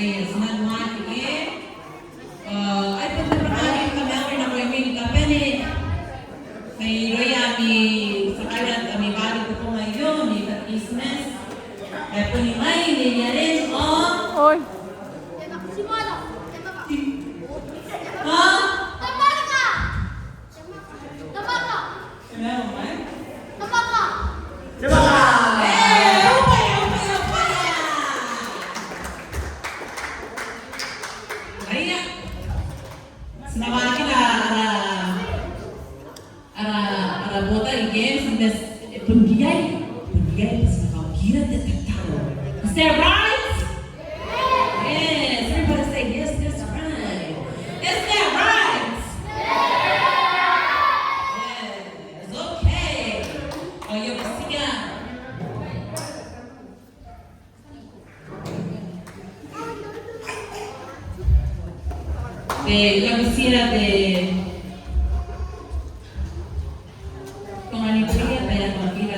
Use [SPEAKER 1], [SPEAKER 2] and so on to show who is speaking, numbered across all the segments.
[SPEAKER 1] senang banget ini. Ay pagkakaanin kami ako na kami kami ni kay Roya mi sakalat kami bali ko po ngayon ni business. Ay po ni May ni rin
[SPEAKER 2] Oy.
[SPEAKER 1] Is that right? Yes. Everybody say yes, that's right. Is that right? Yes. Okay. Oh, you will sing it. Yo quisiera con alegría para compartir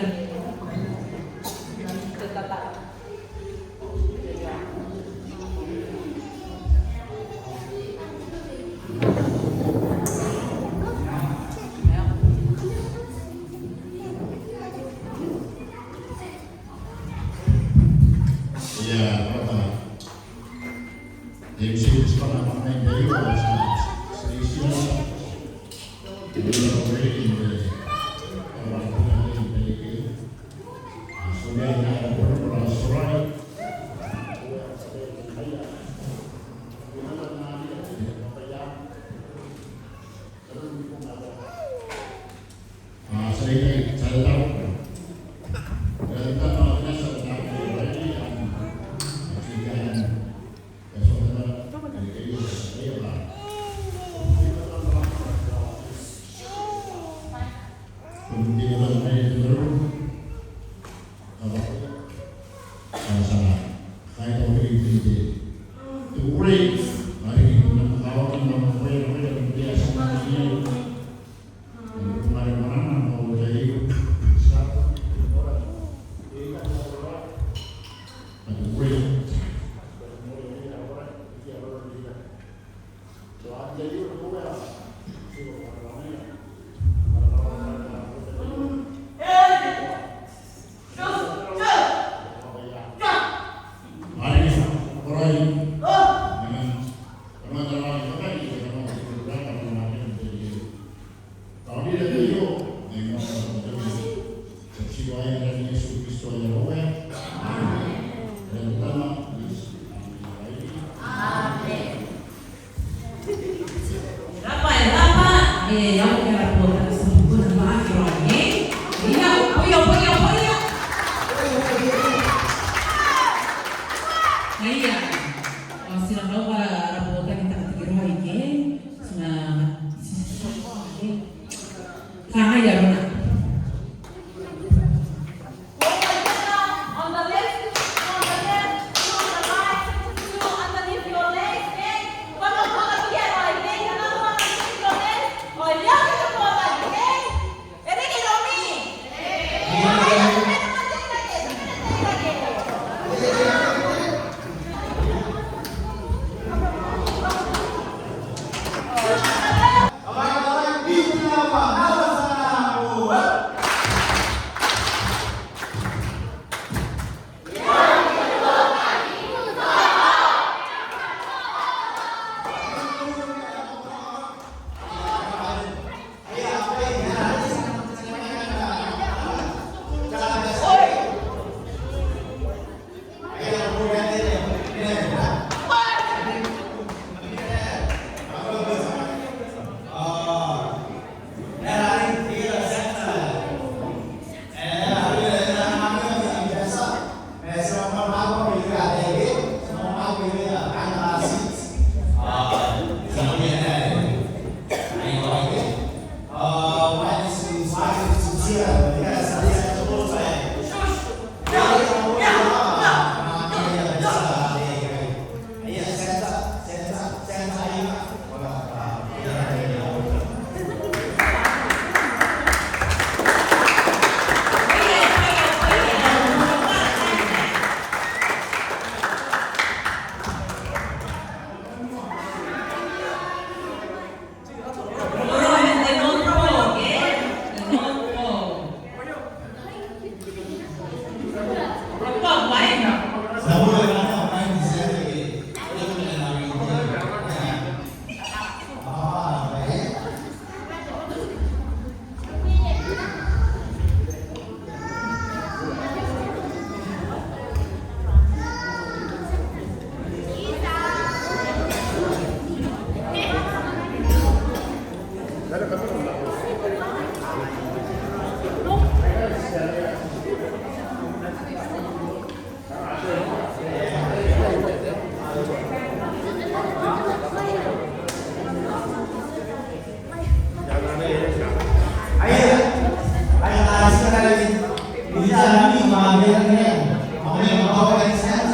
[SPEAKER 2] Kasi ka lagi, hindi sa amin, umagilan na yan. Ako yung mag-organize yan.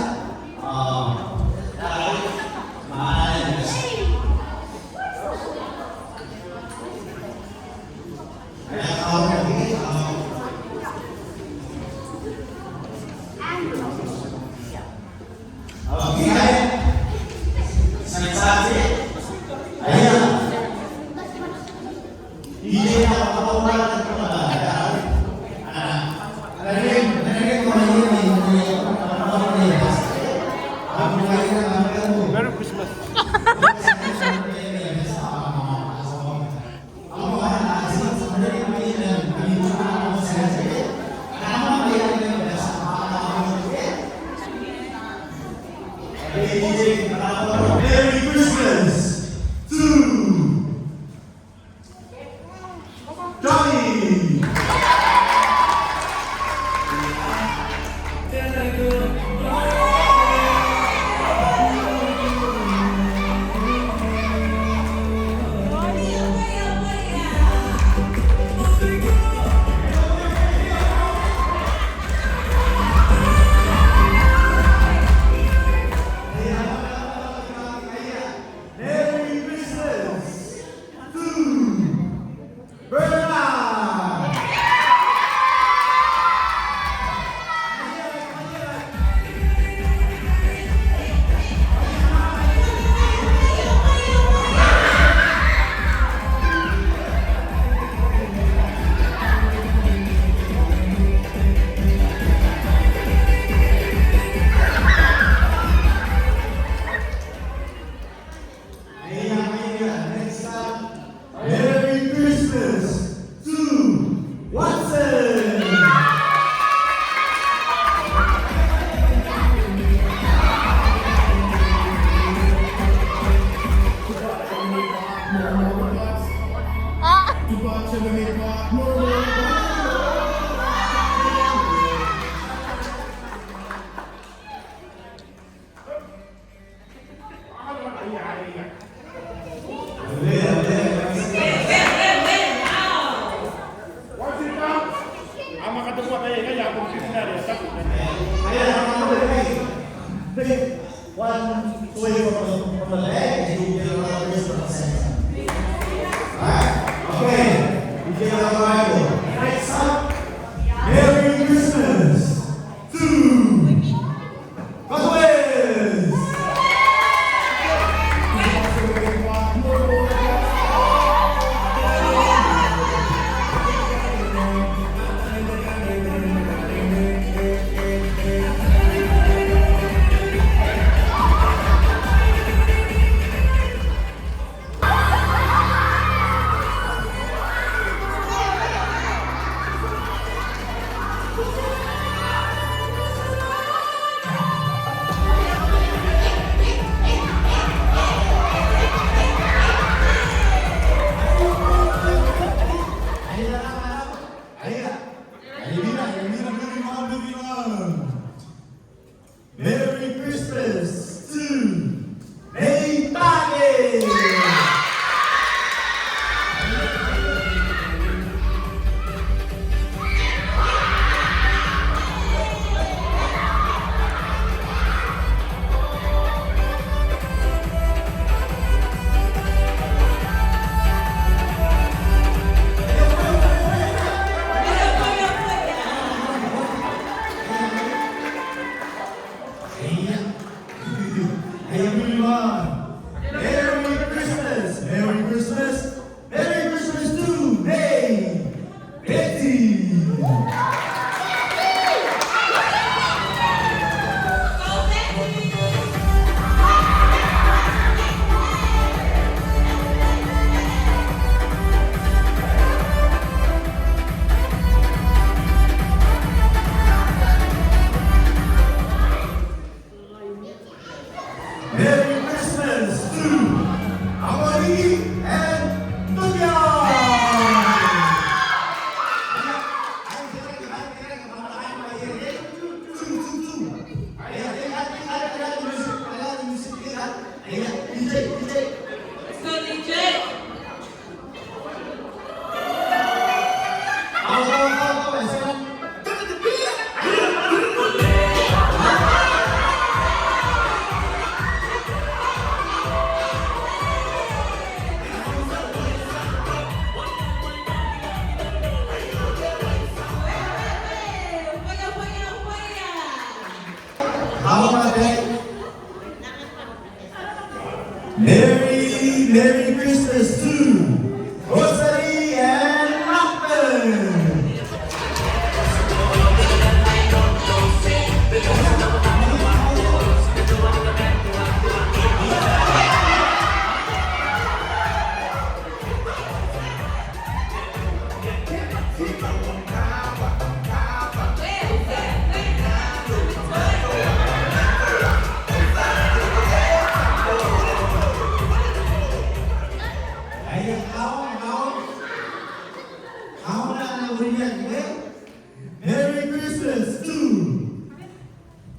[SPEAKER 2] Maaalan na siya. Kaya ako nagigit, okay, sinasabi, ayan, hindi na makapawalan ng pamahalagaan. Narinig ko na yun eh,
[SPEAKER 3] Merry Christmas.
[SPEAKER 2] Merry Christmas to Johnny! Merry Christmas to Bernard! Next up, Merry Christmas to Watson!
[SPEAKER 3] Ang makatungwa kayo, kaya kung sinari, sakit na.
[SPEAKER 2] Take one away from the leg and you get another wrist from the center. Alright? Okay. You get another Bible. Next up, Merry Christmas to Coswez! How about that? Merry Christmas to Rosalie and Malcolm. Merry Christmas to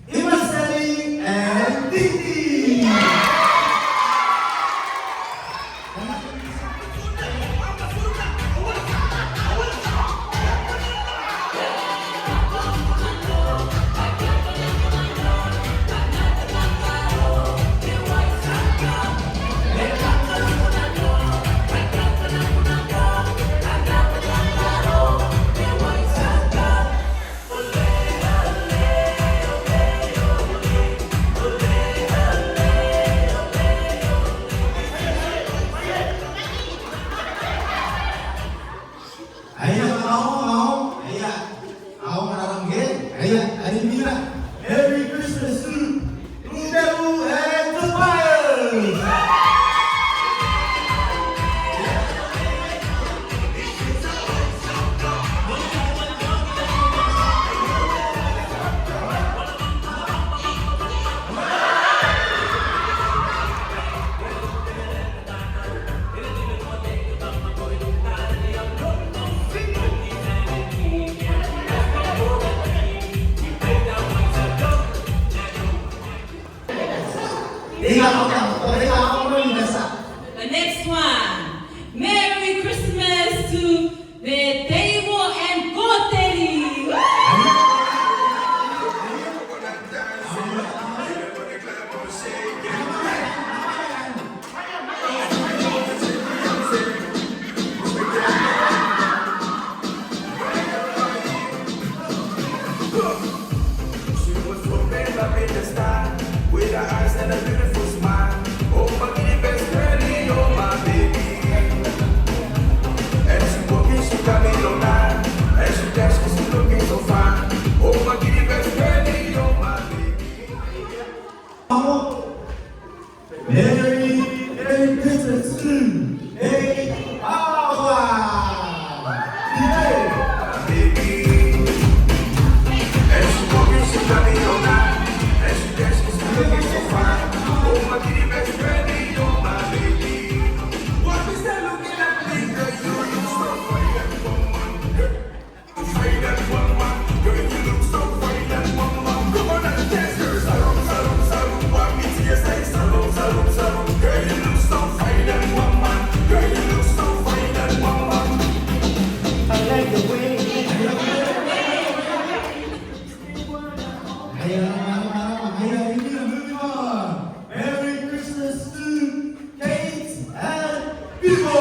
[SPEAKER 2] Imaseli and Titi. Merry Christmas to Rudebu and Tobias.
[SPEAKER 1] The next one. Merry Christmas to the table and Goteli.
[SPEAKER 4] She was so bad up in the sky with her eyes and a beautiful smile. Oh, my kitty best friend, oh my baby. And she walking, she got me all night. And she dance, she looking so fine. Oh, my kitty best friend, oh my baby.
[SPEAKER 2] Merry Christmas to Baby Awa.
[SPEAKER 4] Baby. And she walking, she got me all night. And she dance, she looking so fine. Oh, my kitty best friend, oh my baby. What is that looking at me, girl? You look so fine and woman. Fine and woman. Girl, you look so fine and woman. Come on and dance, girl. Salon, salon, salon. Want me to say salon, salon, salon. Girl, you look so fine and woman. Girl, you look so fine and woman. I like the way.
[SPEAKER 2] Merry Christmas to Kate and Bibo.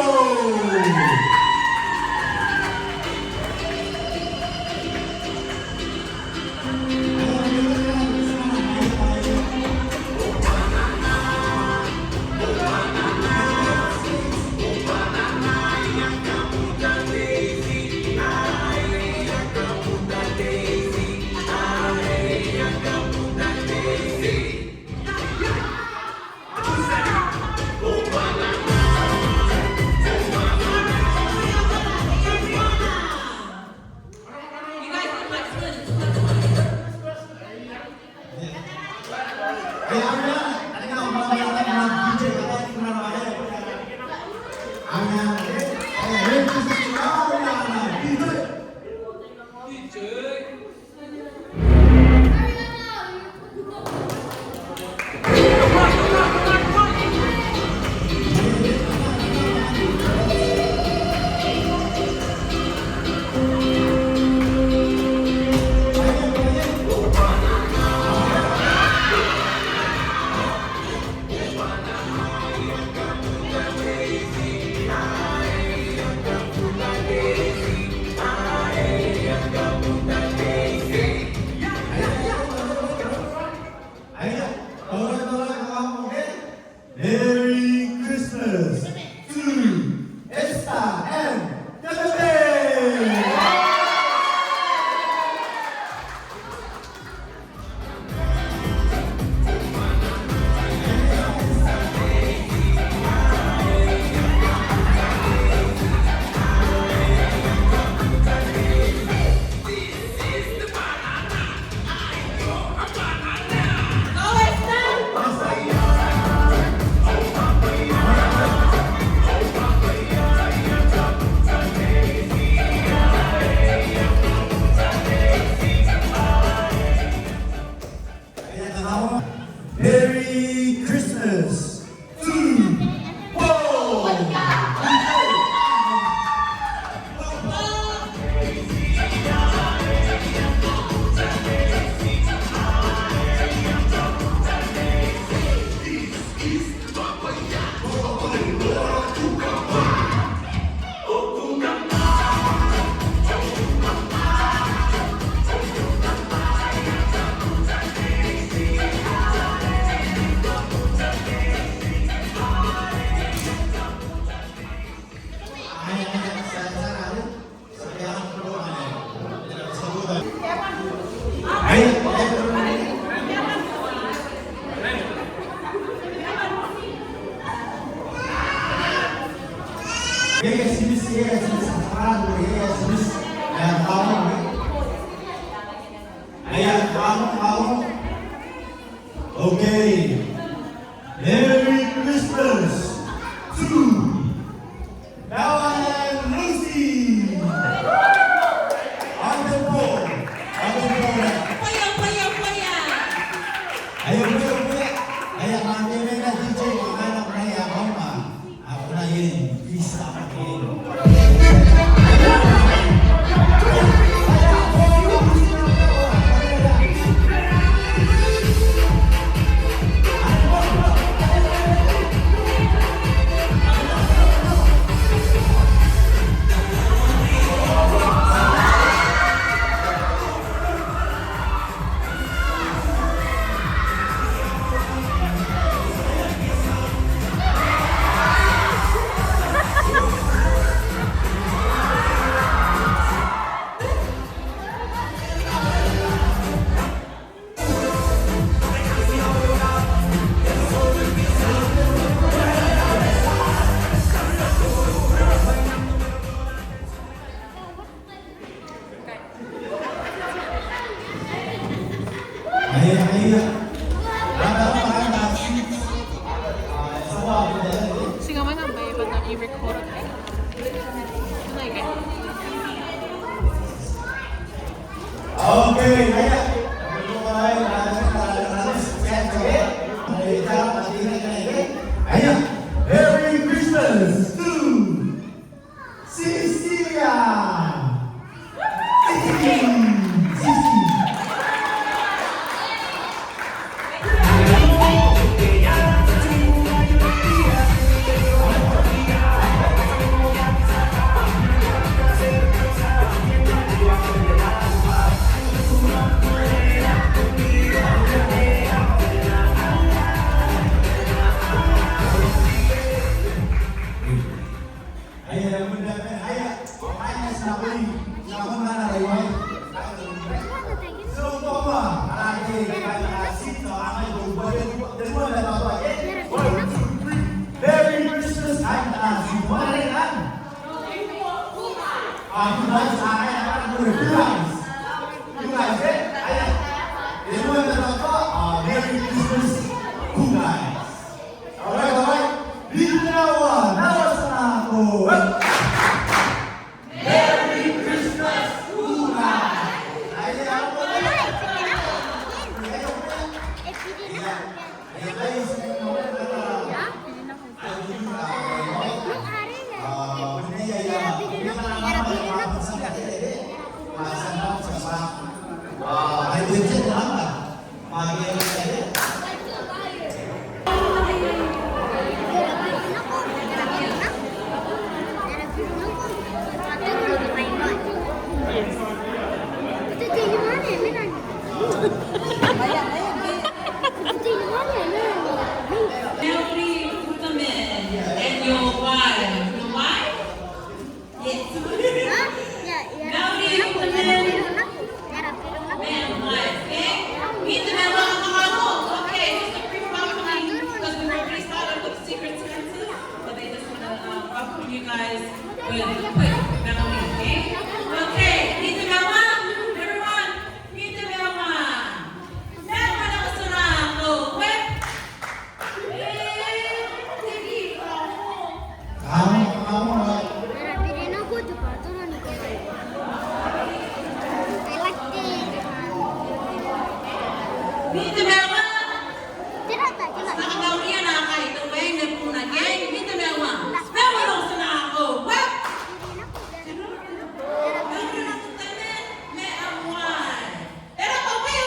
[SPEAKER 1] You guys look like twins.
[SPEAKER 4] Daisy, I am
[SPEAKER 2] Okay. Merry Christmas to now I am Lucy. On the board.
[SPEAKER 1] Paya, paya, paya.
[SPEAKER 2] Ayo boleh. Ayah mandi mereka DJ anak saya mama. Aku nak ini bisa pakai. Ayah.
[SPEAKER 5] Sigaw mo na ba iba na i-record? Like it.
[SPEAKER 2] Okay, ayah. Ayah, Merry Christmas to Cecilia. Merry Christmas and Jumalan. Aku guys, saya akan guys. You guys, ayah. Semua terdapat Merry Christmas, you guys. Alright. Binawa, nawa sana ako. Merry Christmas, you guys. Ayah, apa lagi?
[SPEAKER 1] Melody Fukaman and your wife. Your wife? Yes. Melody Fukaman and wife. Okay? Meet the member of the household. Okay, just a brief welcoming because we already started with Secret Senses, but they just want to welcome you guys with a quick melody. Okay? Okay, meet the member. Everyone, meet the member. Member na gusto na ako. Quick. Dito mewa. Nakagaw niya na kahit away na po na gang. Dito mewa. Mewa lang sa ako. What? Mewa lang sa tanin. May awan. Pero okay.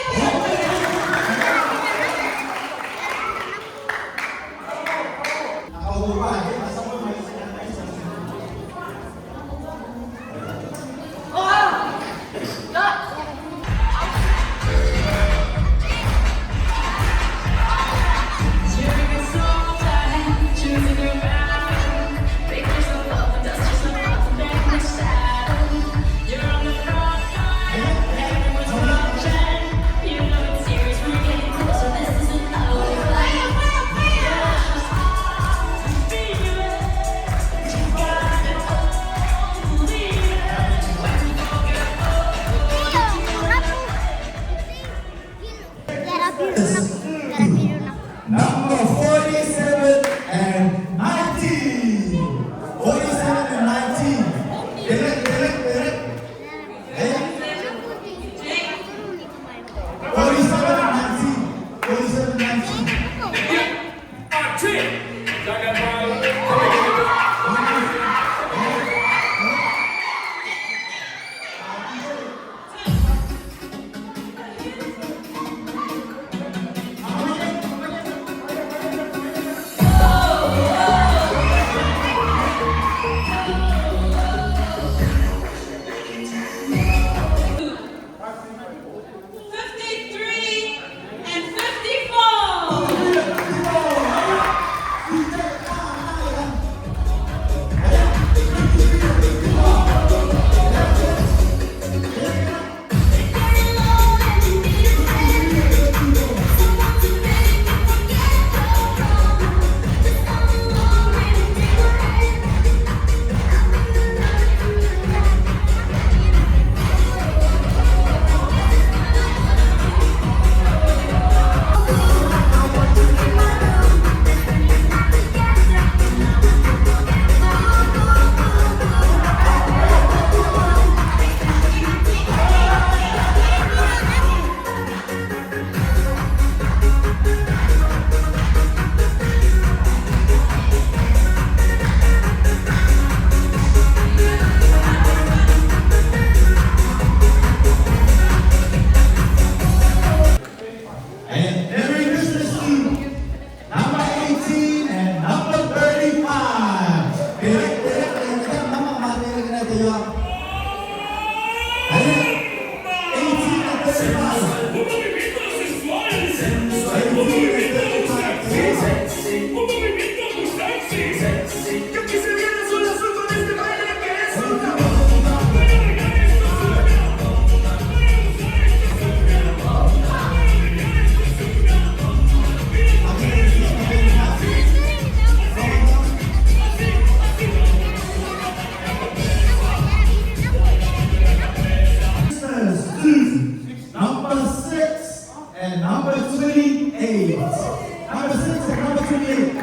[SPEAKER 2] number 28. Number 6 and number 28.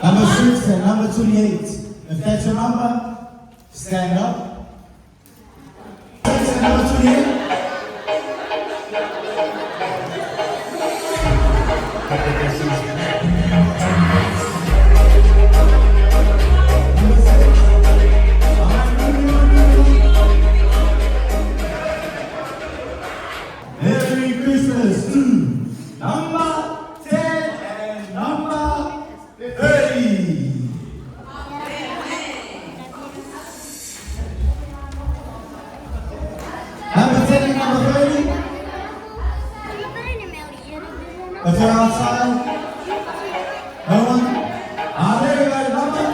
[SPEAKER 2] Number 6 and number 28. If that's your number, stand up. 6 and number 28. Merry Christmas to number 10 and number 30. Number 10 and number 30. If you're outside, no one? There you got a number.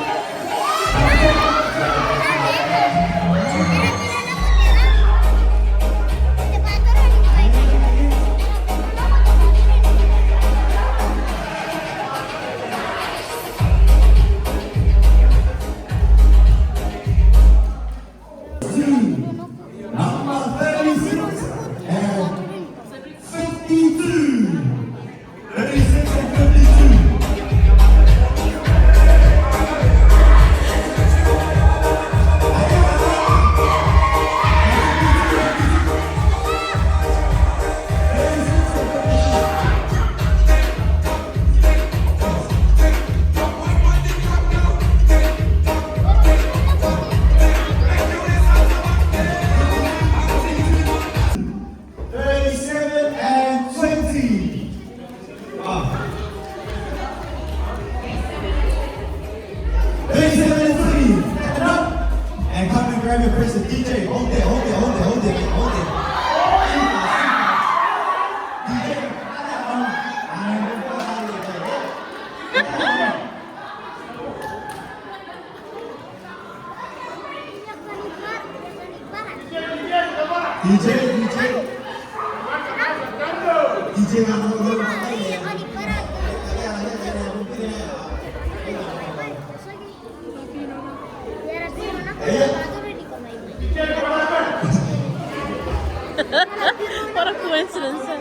[SPEAKER 2] Number 36 and 52. 36 and 52. Grab your present, DJ. Hold it. DJ
[SPEAKER 5] What a coincidence.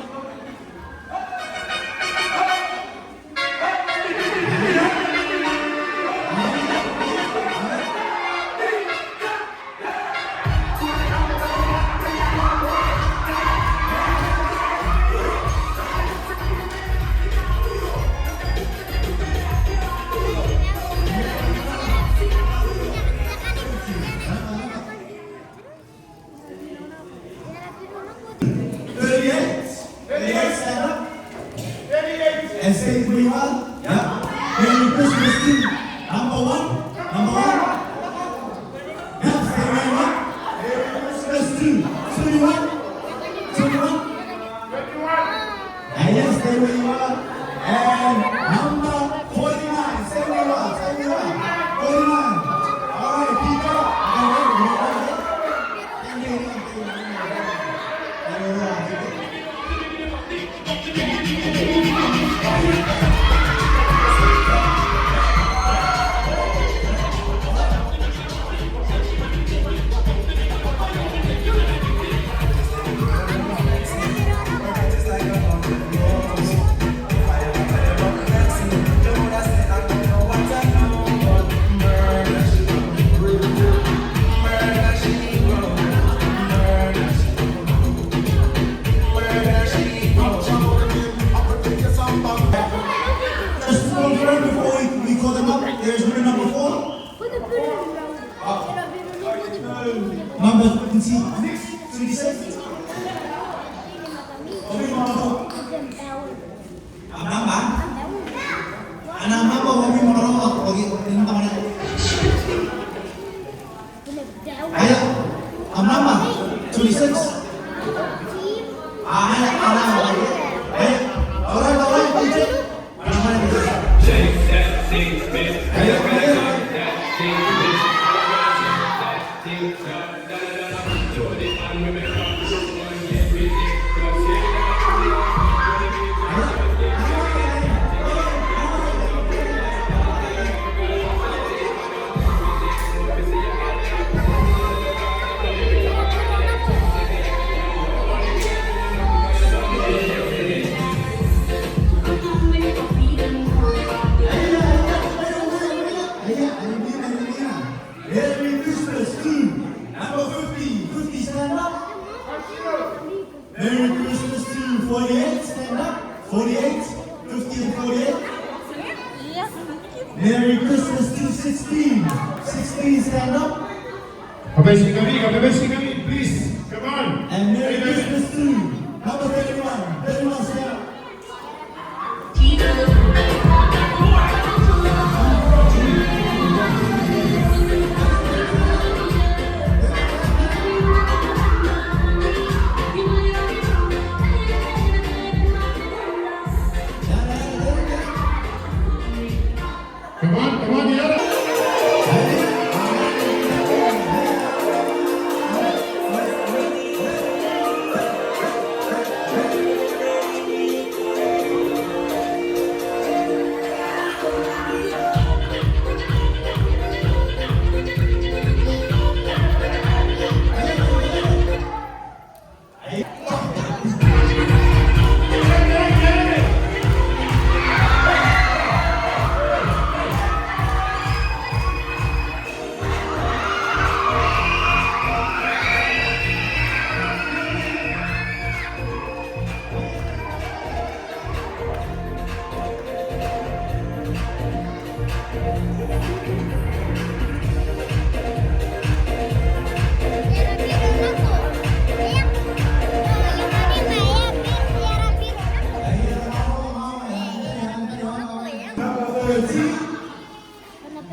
[SPEAKER 5] and say where you are. Yeah. Merry Christmas to number one. Yeah, say where you are. Merry Christmas to 21. And yes, stay where you are. And number 49. Say where you are. 49. All right, people. Number 26. Merry Christmas to 16. 16, stand up.
[SPEAKER 3] Kabesi kami, please. Come on.
[SPEAKER 5] And Merry Christmas to number 31. 31, stand up.
[SPEAKER 3] Come on, Diana.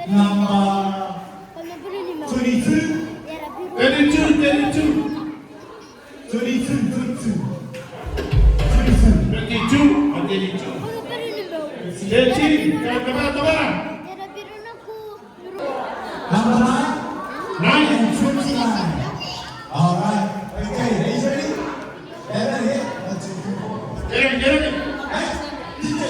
[SPEAKER 5] Number 22.
[SPEAKER 3] 32. 13. Tama.
[SPEAKER 5] Number 9
[SPEAKER 3] 9.
[SPEAKER 5] and 29. All right. Okay, are you ready? Ready? 1, 2, 3, 4.
[SPEAKER 3] Get it.
[SPEAKER 5] Hey, DJ.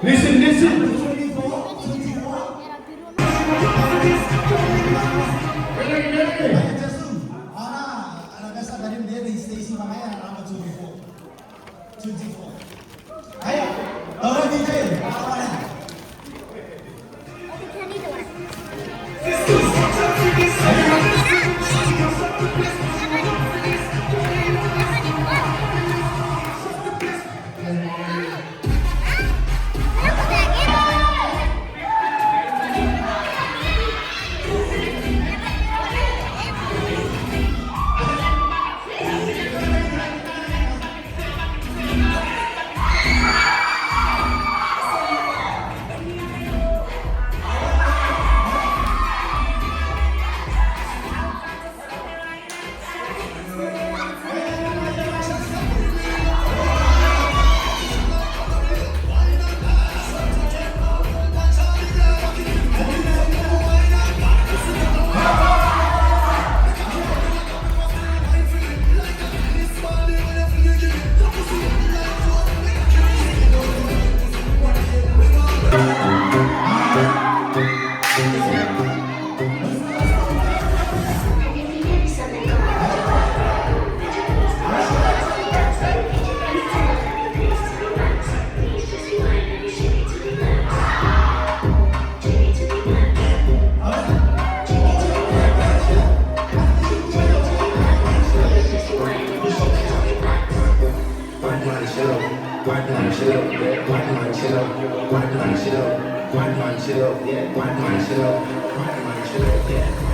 [SPEAKER 3] Listen.
[SPEAKER 4] one chill up, one chill up, yeah, one chill up, one chill up, one chill up, yeah, one chill up, one chill up, yeah.